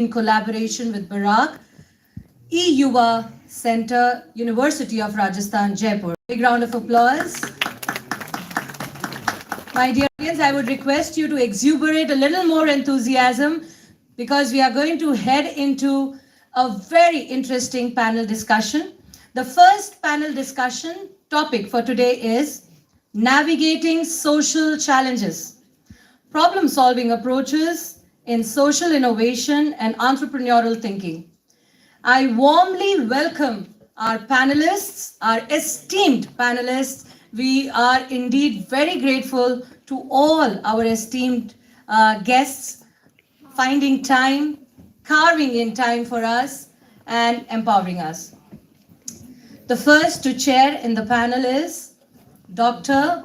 in collaboration with Barak, E-Yuva Center, University of Rajasthan, Jaipur. Big round of applause. My dear audience, I would request you to exuberate a little more enthusiasm because we are going to head into a very interesting panel discussion. The first panel discussion topic for today is navigating social challenges, problem-solving approaches in social innovation and entrepreneurial thinking. I warmly welcome our panelists, our esteemed panelists. We are indeed very grateful to all our esteemed guests finding time, carving in time for us, and empowering us. The first to chair in the panel is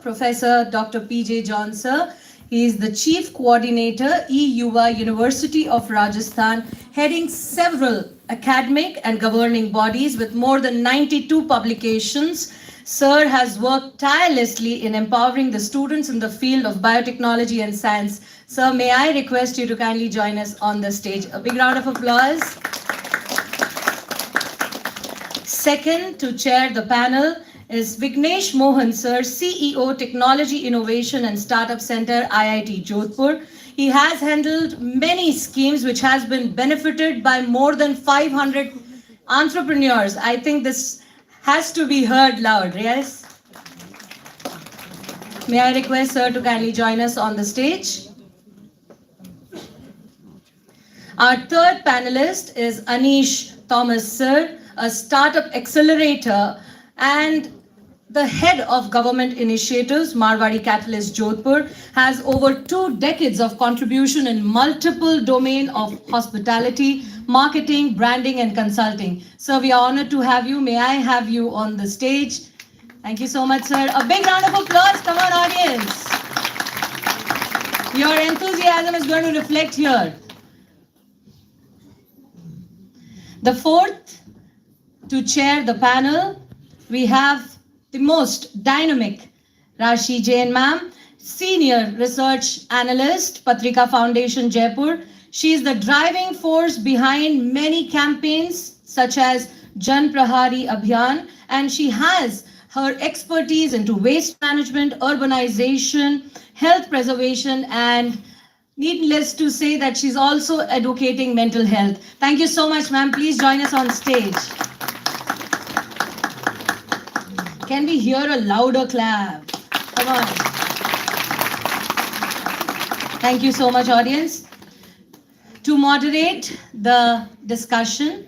Professor Dr. P.J. Johnson. He is the Chief Coordinator, E-Yuva University of Rajasthan, heading several academic and governing bodies with more than 92 publications. Sir has worked tirelessly in empowering the students in the field of biotechnology and science. Sir, may I request you to kindly join us on the stage? A big round of applause. Second to chair the panel is Vignesh Mohan Sir, CEO Technology Innovation and Startup Center, IIT Jodhpur. He has handled many schemes which has been benefited by more than 500 entrepreneurs. I think this has to be heard loud, yes? May I request Sir to kindly join us on the stage? Our third panelist is Anish Thomas Sir, a startup accelerator and the head of government initiatives, Marwari Catalyst Jodhpur, has over 2 decades of contribution in multiple domains of hospitality, marketing, branding, and consulting. Sir, we are honored to have you. May I have you on the stage? Thank you so much, sir. A big round of applause. Come on, audience. Your enthusiasm is going to reflect here. The fourth to chair the panel, we have the most dynamic Rashi Jain ma'am, Senior Research Analyst, Patrika Foundation, Jaipur. She is the driving force behind many campaigns such as Jan Prahari Abhiyan, and she has her expertise into waste management, urbanization, health preservation, and needless to say that she's also advocating mental health. Thank you so much, ma'am. Please join us on stage. Can we hear a louder clap? Come on. Thank you so much, audience. To moderate the discussion,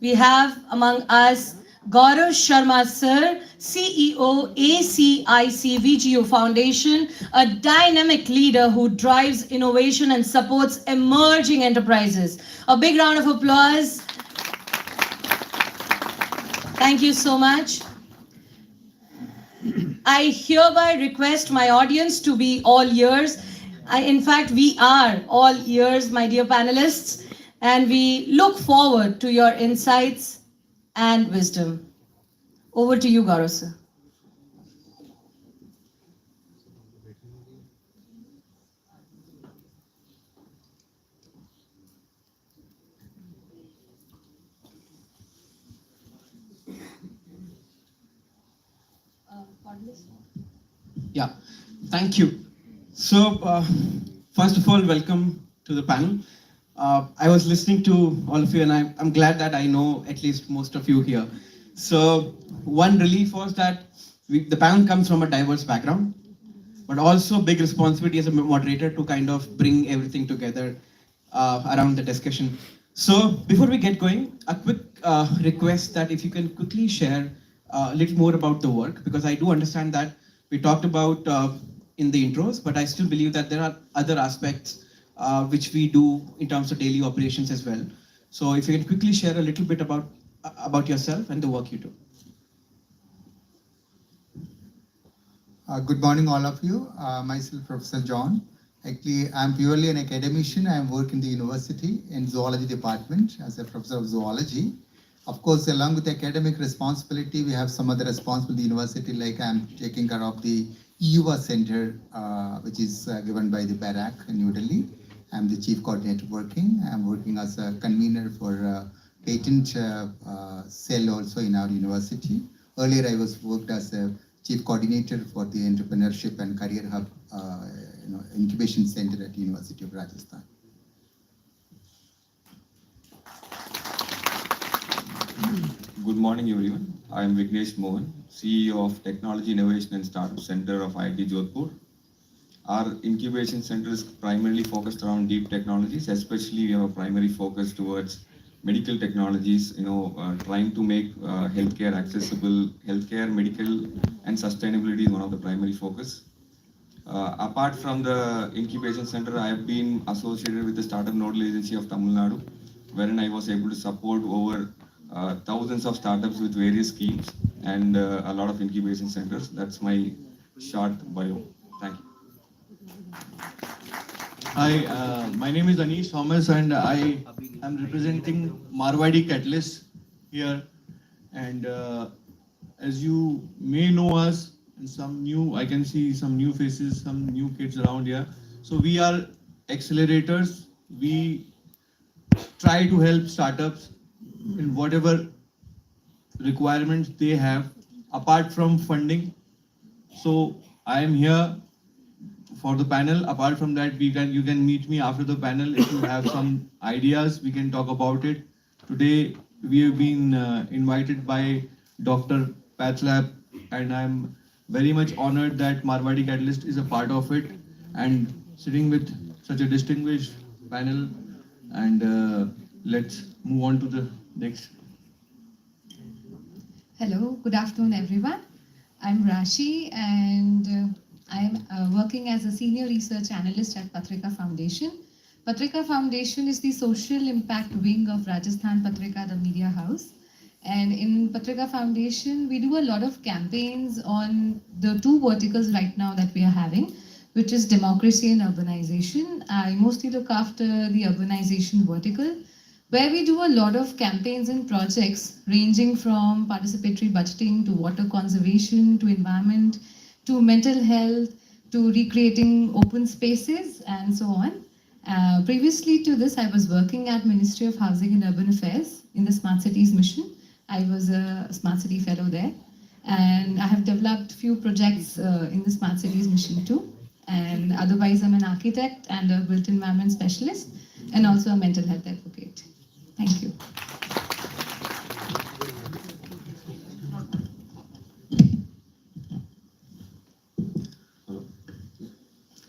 we have among us Gaurav Sharma Sir, CEO, ACIC VGU Foundation, a dynamic leader who drives innovation and supports emerging enterprises. A big round of applause. Thank you so much. I hereby request my audience to be all ears. In fact, we are all ears, my dear panelists, and we look forward to your insights and wisdom. Over to you, Gaurav sir. Yeah, thank you. So, first of all, welcome to the panel. I was listening to all of you, and I'm glad that I know at least most of you here. So, one relief was that the panel comes from a diverse background, but also big responsibility as a moderator to kind of bring everything together around the discussion. So, before we get going, a quick request that if you can quickly share a little more about the work, because I do understand that we talked about in the intros, but I still believe that there are other aspects which we do in terms of daily operations as well. So if you can quickly share a little bit about yourself and the work you do. Good morning, all of you. Myself, Professor John. Actually, I'm purely an academician. I work in the university in zoology department as a professor of zoology. Of course, along with the academic responsibility, we have some other responsibility in the university, like I'm taking care of the E-Yuva Center, which is given by the Barak in New Delhi. I'm the chief coordinator working. I'm working as a convener for patent cell also in our university. Earlier, I was worked as a chief coordinator for the entrepreneurship and career hub incubation center at University of Rajasthan. Good morning, everyone. I am Vignesh Mohan, CEO of Technology Innovation and Startup Center of IIT Jodhpur. Our incubation center is primarily focused around deep technologies, especially we have a primary focus towards medical technologies, trying to make healthcare accessible. Healthcare, medical, and sustainability is one of the primary focus. Apart from the incubation center, I have been associated with the Startup Nodal Agency of Tamil Nadu, wherein I was able to support over thousands of startups with various schemes and a lot of incubation centers. That's my short bio. Thank you. Hi, my name is Anish Thomas and I am representing Marwadi Catalyst here. And as you may know us, and I can see some new faces, some new kids around here. So we are accelerators. We try to help startups in whatever requirements they have apart from funding. So I am here for the panel. Apart from that, you can meet me after the panel. If you have some ideas, we can talk about it. Today we have been invited by Dr. Pathlab, and I'm very much honored that Marwadi Catalyst is a part of it and sitting with such a distinguished panel. And let's move on to the next. Hello, good afternoon everyone. I'm Rashi and I'm working as a senior research analyst at Patrika Foundation. Patrika Foundation is the social impact wing of Rajasthan Patrika, the media house. And in Patrika Foundation, we do a lot of campaigns on the two verticals right now that we are having, which is democracy and urbanization. I mostly look after the urbanization vertical, where we do a lot of campaigns and projects ranging from participatory budgeting to water conservation to environment to mental health to recreating open spaces and so on. Previously to this, I was working at Ministry of Housing and Urban Affairs in the Smart Cities mission. I was a Smart City Fellow there, and I have developed few projects in the Smart Cities mission too. And otherwise, I'm an architect and a built environment specialist, and also a mental health advocate. Thank you.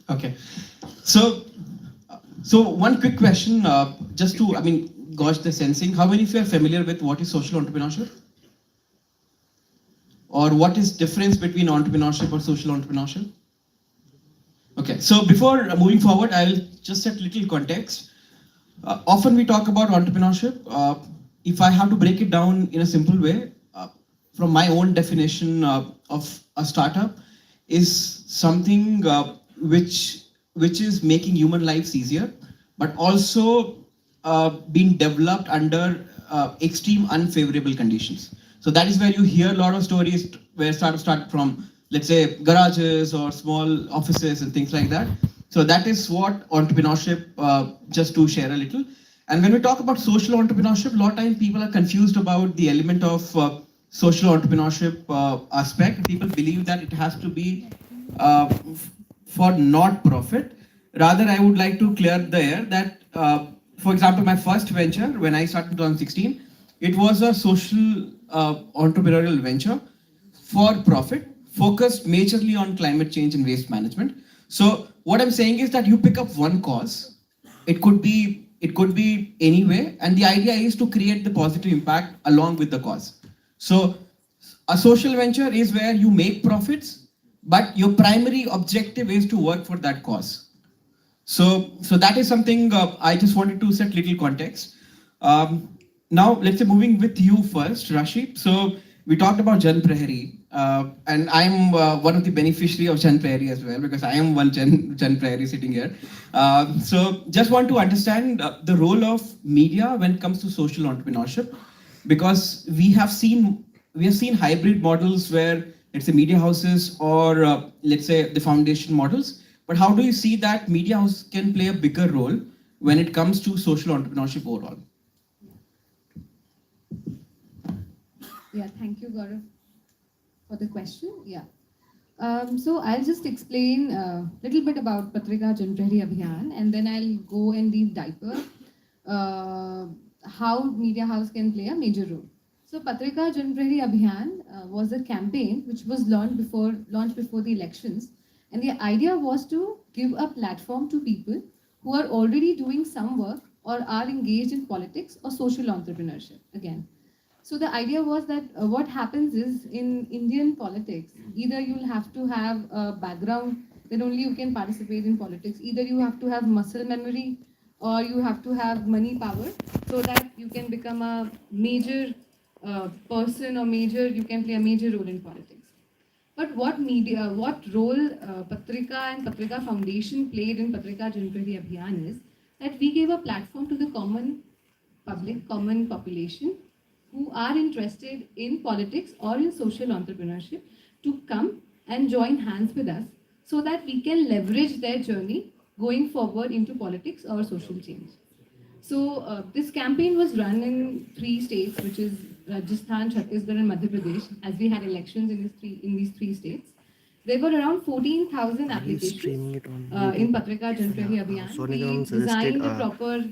Okay. So one quick question, just to, gauge the sensing. How many of you are familiar with what is social entrepreneurship? Or what is difference between entrepreneurship or social entrepreneurship? Okay, so before moving forward, I will just set little context. Often we talk about entrepreneurship. If I have to break it down in a simple way, from my own definition of a startup is something which is making human lives easier, but also being developed under extreme unfavorable conditions. So that is where you hear a lot of stories where startups start from, let's say, garages or small offices and things like that. So that is what entrepreneurship, just to share a little. And when we talk about social entrepreneurship, a lot of times people are confused about the element of social entrepreneurship aspect. People believe that it has to be for not profit. Rather, I would like to clear the air that, for example, my first venture, when I started in 2016, it was a social entrepreneurial venture for profit, focused majorly on climate change and waste management. So what I'm saying is that you pick up one cause. It could be any way, and the idea is to create the positive impact along with the cause. So a social venture is where you make profits, but your primary objective is to work for that cause. So that is something I just wanted to set little context. Now let's say moving with you first, Rashi. So we talked about Jan Prahari, and I'm one of the beneficiary of Jan Prahari as well, because I am one Jan Prahari sitting here. So just want to understand the role of media when it comes to social entrepreneurship, because we have seen hybrid models where let's say media houses or let's say the foundation models. But how do you see that media house can play a bigger role when it comes to social entrepreneurship overall? Yeah, thank you, Gaurav, for the question. Yeah. So I'll just explain a little bit about Patrika Janprahari Abhiyan, and then I'll go and deep diver how media house can play a major role. So Patrika Janprahari Abhiyan was a campaign which was launched before the elections, and the idea was to give a platform to people who are already doing some work or are engaged in politics or social entrepreneurship. Again, so the idea was that what happens is in Indian politics, either you'll have to have a background, then only you can participate in politics. Either you have to have muscle memory or you have to have money power so that you can become a major person or you can play a major role in politics. But what role Patrika and Patrika Foundation played in Patrika Janprahari Abhiyan is that we gave a platform to the common public, common population who are interested in politics or in social entrepreneurship to come and join hands with us so that we can leverage their journey going forward into politics or social change. So this campaign was run in 3 states, which is Rajasthan, Chhattisgarh, and Madhya Pradesh, as we had elections in these three states. There were around 14,000 applications in Patrika Janprahari Abhiyan. We designed a proper,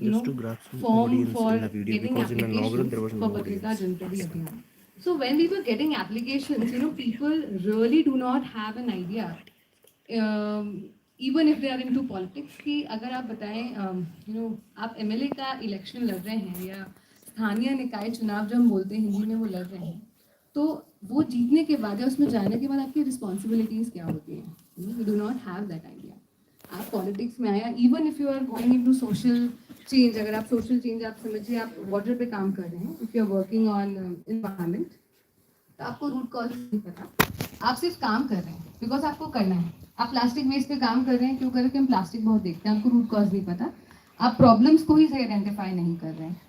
form for getting applications for Patrika Janprahari Abhiyan. So when we were getting applications, people really do not have an idea. Even if they are into politics कि अगर आप बताएं आप MLA का election लड़ रहे हैं या स्थानीय निकाय चुनाव जो हम बोलते हैं हिंदी में वो लड़ रहे हैं तो वो जीतने के बाद या उसमें जाने के बाद आपकी रिस्पॉन्सिबिलिटीज़ क्या होती हैं you do not have that idea आप पॉलिटिक्स में आया even if you are going into social change अगर आप सोशल चेंज आप समझिए आप वाटर पे काम कर रहे हैं if you are working on environment तो आपको रूट कॉज नहीं पता आप सिर्फ काम कर रहे हैं बिकॉज आपको करना है आप प्लास्टिक वेस्ट पे काम कर रहे हैं क्यों कर रहे हैं हम प्लास्टिक बहुत देखते हैं आपको रूट कॉज नहीं पता आप प्रॉब्लम्स को ही सही आइडेंटिफाई नहीं कर रहे हैं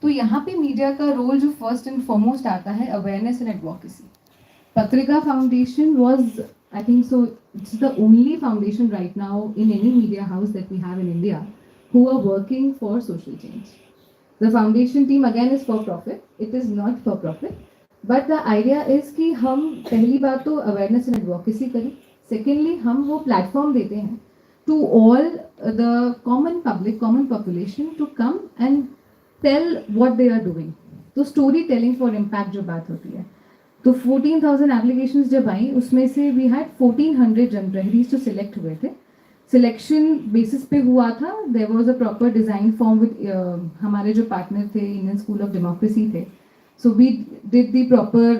तो यहाँ पे मीडिया का रोल जो फर्स्ट एंड फॉरमोस्ट आता है awareness and advocacy Patrika foundation was I think so it's the only foundation right now in any media house that we have in India who are working for social change. The foundation team again is for profit. It is not for profit. But the idea is कि हम पहली बात तो awareness and advocacy करें. Secondly, हम वो platform देते हैं to all the common public, common population to come and tell what they are doing. तो story telling for impact जो बात होती है. तो 14,000 applications जब आई उसमें से we had 1,400 Janprahris जो select हुए थे. सिलेक्शन बेसिस पे हुआ था there was a proper design form with हमारे जो पार्टनर थे इंडियन स्कूल ऑफ डेमोक्रेसी थे so we did the proper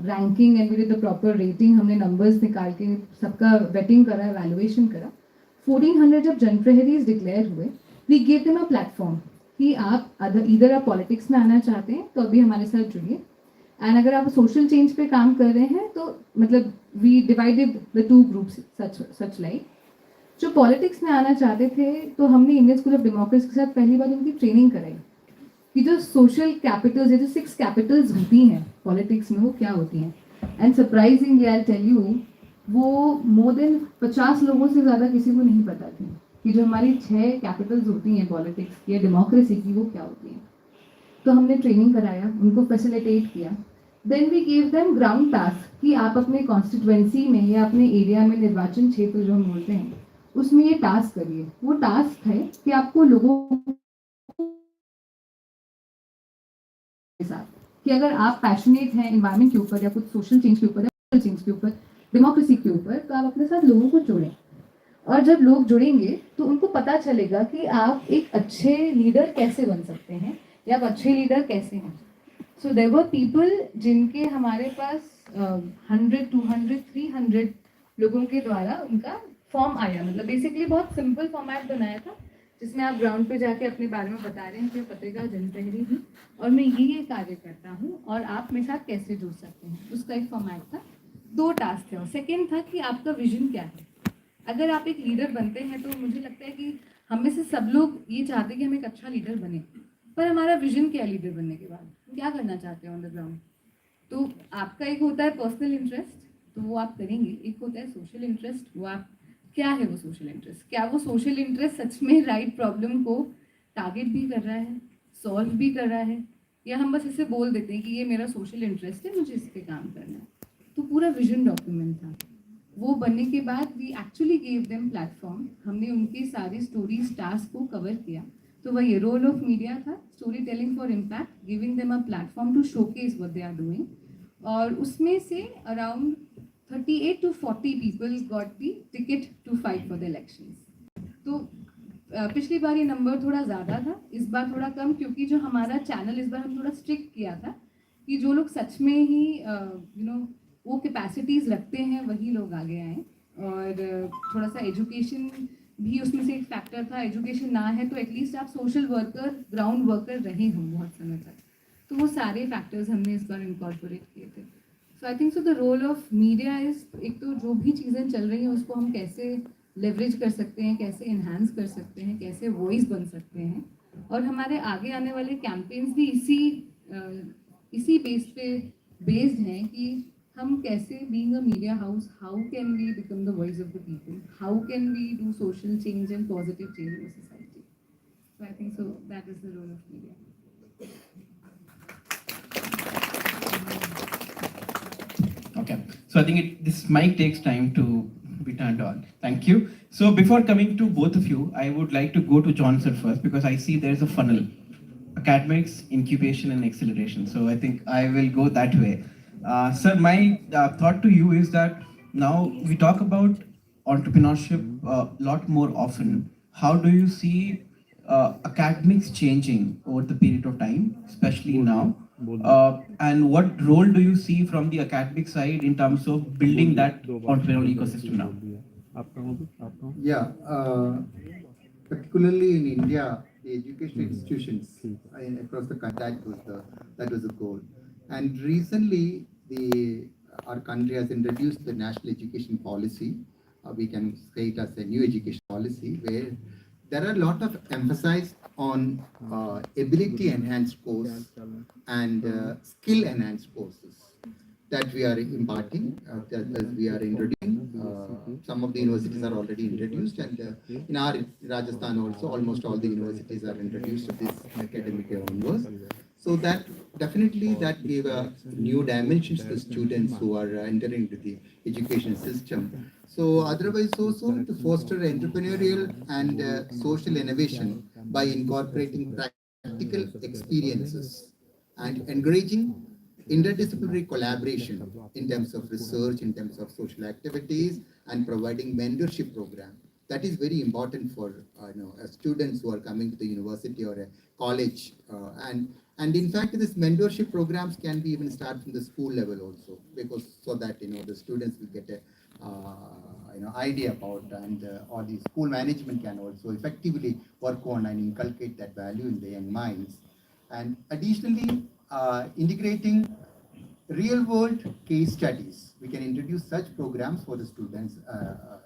ranking and we did the proper rating हमने नंबर्स निकाल के सबका वेटिंग करा एवैल्यूएशन करा 1400 जब जनप्रहरीज डिक्लेयर हुए we give them a platform कि आप इधर आप पॉलिटिक्स में आना चाहते हैं तो अभी हमारे साथ जुड़िए एंड अगर आप सोशल चेंज पे काम कर रहे हैं तो मतलब we divided the two groups such like जो पॉलिटिक्स में आना चाहते थे तो हमने इंडियन स्कूल ऑफ डेमोक्रेसी के साथ पहली बार उनकी ट्रेनिंग कराई कि जो सोशल कैपिटल्स या जो 6 कैपिटल्स होती हैं पॉलिटिक्स में वो क्या होती हैं and surprisingly I tell you वो मोर देन 50 लोगों से ज़्यादा किसी को नहीं पता थी कि जो हमारी 6 कैपिटल्स होती हैं पॉलिटिक्स की या डेमोक्रेसी की वो क्या होती हैं तो हमने ट्रेनिंग कराया उनको फैसिलिटेट किया then we give them ground task कि आप अपने कॉन्स्टिट्यूएंसी में या अपने एरिया में निर्वाचन क्षेत्र जो हम बोलते हैं उसमें ये टास्क करिए वो टास्क है कि आपको लोगों के साथ कि अगर आप पैशनेट हैं एनवायरनमेंट के ऊपर या कुछ सोशल चेंज के ऊपर या सोशल चेंज के ऊपर डेमोक्रेसी के ऊपर तो आप अपने साथ लोगों को जोड़ें और जब लोग जुड़ेंगे तो उनको पता चलेगा कि आप एक अच्छे लीडर कैसे बन सकते हैं या आप अच्छे लीडर कैसे हैं सो देयर वर पीपल जिनके हमारे पास 100 200 300 लोगों के द्वारा उनका फॉर्म आया मतलब बेसिकली बहुत सिंपल फॉर्मेट बनाया था जिसमें आप ग्राउंड पे जाके अपने बारे में बता रहे हैं कि पत्रिका जनप्रहरी हूँ और मैं ये कार्य करता हूँ और आप मेरे साथ कैसे जुड़ सकते हैं उसका एक फॉर्मेट था 2 टास्क थे और सेकेंड था कि आपका विजन क्या है अगर आप एक लीडर बनते हैं तो मुझे लगता है कि हम में से सब लोग ये चाहते हैं कि हम एक अच्छा लीडर बने पर हमारा विजन क्या है लीडर बनने के बाद हम क्या करना चाहते हैं ऑन द ग्राउंड तो आपका एक होता है पर्सनल इंटरेस्ट तो वो आप करेंगे एक होता है सोशल इंटरेस्ट वो आप क्या है वो सोशल इंटरेस्ट क्या वो सोशल इंटरेस्ट सच में राइट प्रॉब्लम को टारगेट भी कर रहा है, सॉल्व भी कर रहा है, या हम बस इसे बोल देते हैं कि ये मेरा सोशल इंटरेस्ट है, मुझे इस पे काम करना है. तो पूरा विजन डॉक्यूमेंट था. वो बनने के बाद we actually gave them platform. हमने उनकी सारी स्टोरीज टास्क को कवर किया. तो वही रोल ऑफ मीडिया था, story telling for impact, giving them a platform to showcase what they are doing. और उसमें से around 38 to 40 people got the ticket to fight for the elections. तो पिछली बार ये नंबर थोड़ा ज़्यादा था, इस बार थोड़ा कम, क्योंकि जो हमारा चैनल इस बार हम थोड़ा स्ट्रिक्ट किया था कि जो लोग सच में ही वो कैपेसिटीज़ रखते हैं वही लोग आगे आएँ. और थोड़ा सा एजुकेशन भी उसमें से एक फैक्टर था. एजुकेशन ना है तो एटलीस्ट आप सोशल वर्कर, ग्राउंड वर्कर रहे हों बहुत समय तक. तो वो सारे फैक्टर्स हमने इस बार इनकॉर्पोरेट किए थे. So I think so the role of media is, एक तो जो भी चीज़ें चल रही हैं उसको हम कैसे लेवरेज कर सकते हैं, कैसे इन्हांस कर सकते हैं, कैसे वॉइस बन सकते हैं. और हमारे आगे आने वाले कैंपेन्स भी इसी बेस पे बेस्ड हैं कि हम कैसे, being a media house, how can we become the voice of the people, how can we do social change and positive change in society. So I think so that is the role of media. Okay, so I think this mic takes time to be turned on. Thank you. So before coming to both of you, I would like to go to John sir first because I see there's a funnel: academics, incubation, and acceleration. So I think I will go that way. Sir, my thought to you is that now we talk about entrepreneurship a lot more often. How do you see academics changing over the period of time, especially now? And what role do you see from the academic side in terms of building that entrepreneurial ecosystem now? Yeah, particularly in India, the education institutions across the country, that was the goal. And recently, our country has introduced the national education policy. We can say it as a new education policy, where there are a lot of emphasis on ability enhanced course and skill enhanced courses that we are imparting, that we are introducing. Some of the universities are already introduced, and in our Rajasthan also, almost all the universities are introduced to this academic year onwards. So that definitely that gave a new dimensions to the students who are entering into the education system. So otherwise also to foster entrepreneurial and social innovation by incorporating practical experiences and encouraging interdisciplinary collaboration in terms of research, in terms of social activities, and providing mentorship program. That is very important for students who are coming to the university or a college, and in fact, this mentorship programs can be even start from the school level also, because so that the students will get a idea about, and or the school management can also effectively work on and inculcate that value in the young minds. And additionally, integrating real world case studies. We can introduce such programs for the students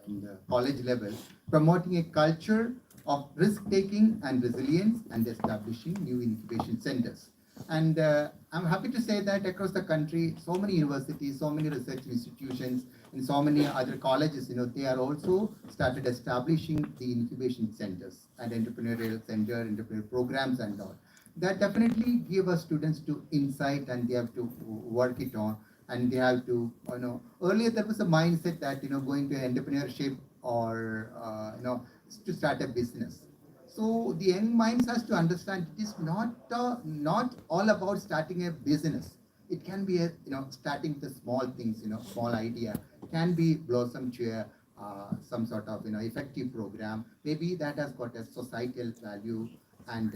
in the college level, promoting a culture of risk taking and resilience, and establishing new incubation centers. And I'm happy to say that across the country, so many universities, so many research institutions, and so many other colleges, they are also started establishing the incubation centers and entrepreneurial center, entrepreneurial programs and all. That definitely give us students to insight, and they have to work it on, and they have to, earlier there was a mindset that, going to entrepreneurship or, to start a business. So the young minds has to understand it is not all about starting a business. It can be starting the small things, small idea can be blossom to a some sort of effective program. Maybe that has got a societal value, and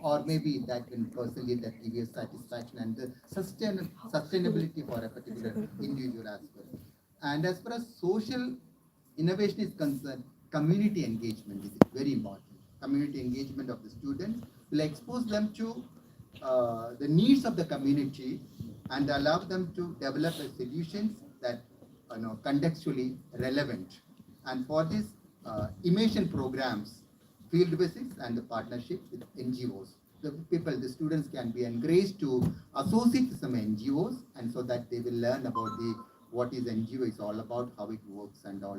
or maybe that can personally that give you satisfaction and the sustainability for a particular individual as well. And as far as social innovation is concerned, community engagement is very important. Community engagement of the students will expose them to the needs of the community and allow them to develop solutions that contextually relevant. And for this, immersion programs, field visits, and the partnership with NGOs. The students can be encouraged to associate with some NGOs, and so that they will learn about what is NGO is all about, how it works, and all,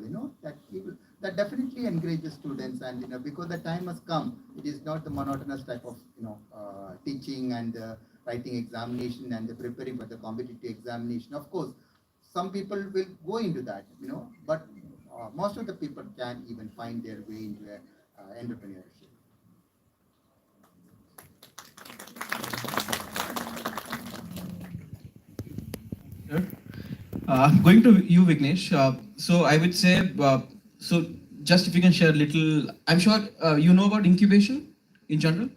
that definitely encourages students, and because the time has come, it is not the monotonous type of teaching and writing examination and preparing for the competitive examination. Of course, some people will go into that, but most of the people can even find their way into entrepreneurship. Sure. Going to you, Vignesh. So I would say, so just if you can share a little, I'm sure you know about incubation in general.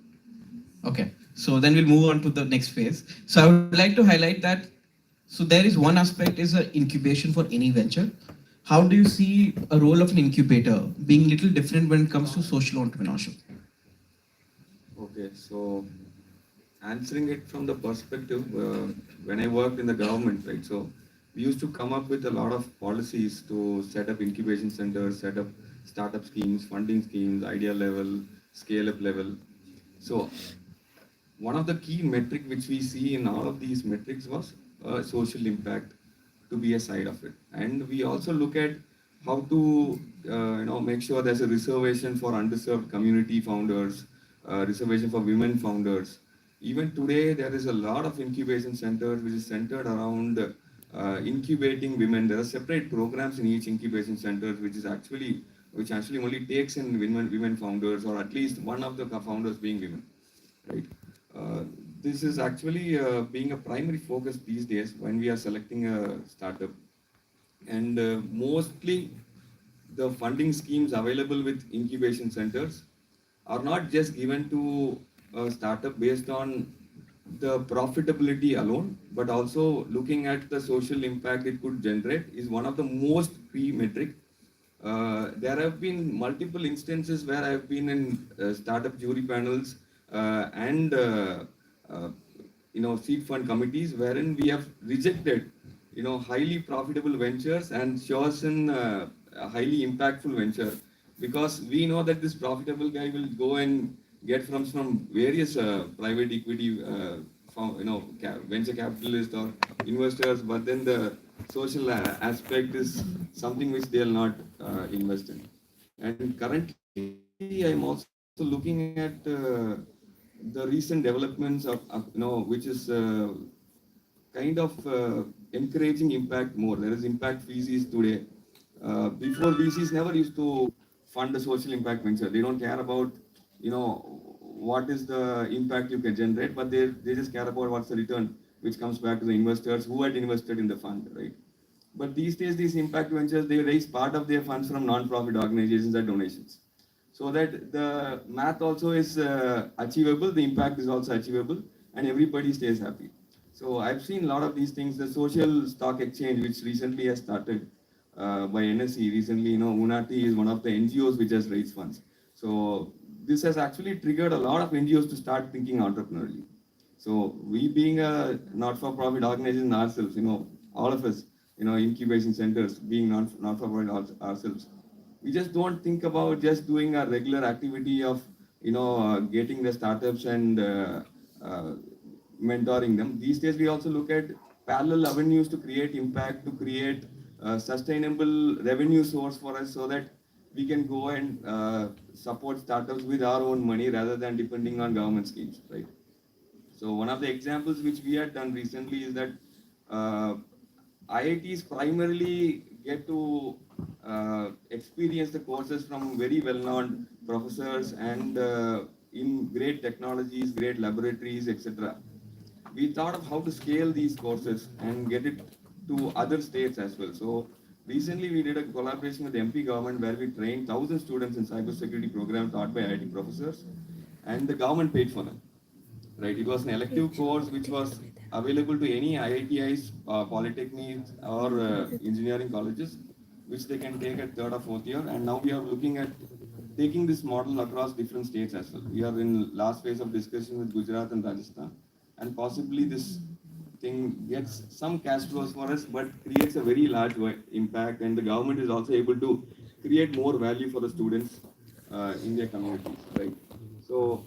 Okay, so then we'll move on to the next phase. So I would like to highlight that. So there is one aspect is a incubation for any venture. How do you see a role of an incubator being little different when it comes to social entrepreneurship? Okay, so answering it from the perspective, when I worked in the government, right? So we used to come up with a lot of policies to set up incubation centers, set up startup schemes, funding schemes, idea level, scale up level. So one of the key metric which we see in all of these metrics was social impact to be a side of it, and we also look at how to make sure there's a reservation for underserved community founders, reservation for women founders. Even today there is a lot of incubation centers which is centered around incubating women. There are separate programs in each incubation center which actually only takes in women founders, or at least one of the founders being women, right? Uh, this is actually being a primary focus these days when we are selecting a startup. And mostly the funding schemes available with incubation centers are not just given to a startup based on the profitability alone, but also looking at the social impact it could generate is one of the most key metric. There have been multiple instances where I've been in startup jury panels and uh, seed fund committees wherein we have rejected highly profitable ventures and chosen a highly impactful venture, because we know that this profitable guy will go and get from various private equity venture capitalists or investors, but then the social aspect is something which they'll not invest in. And currently, I'm also looking at the recent developments of which is kind of encouraging impact more. There is impact VCs today. Before, VCs never used to fund a social impact venture. They don't care about what is the impact you can generate, but they just care about what's the return which comes back to the investors who had invested in the fund, right? But these days, these impact ventures, they raise part of their funds from non-profit organizations and donations, so that the math also is achievable, the impact is also achievable, and everybody stays happy. So I've seen a lot of these things. The social stock exchange, which recently has started by NSE recently, Unati is one of the NGOs which has raised funds. So this has actually triggered a lot of NGOs to start thinking entrepreneurially. So we being a not-for-profit organization ourselves, all of us, incubation centers, being not-for-profit ourselves, we just don't think about just doing a regular activity of, getting the startups and mentoring them. These days, we also look at parallel avenues to create impact, to create sustainable revenue source for us, so that we can go and support startups with our own money rather than depending on government schemes, right? So one of the examples which we had done recently is that IITs primarily get to experience the courses from very well-known professors and in great technologies, great laboratories, etc. We thought of how to scale these courses and get it to other states as well. So recently we did a collaboration with the MP government where we trained 1,000 students in cybersecurity program taught by IIT professors, and the government paid for them. Right, it was an elective course which was available to any IITIs, polytechnics, or engineering colleges, which they can take at third or fourth year. And now we are looking at taking this model across different states as well. We are in last phase of discussion with Gujarat and Rajasthan, and possibly this thing gets some cash flows for us, but creates a very large impact, and the government is also able to create more value for the students in their communities, right? So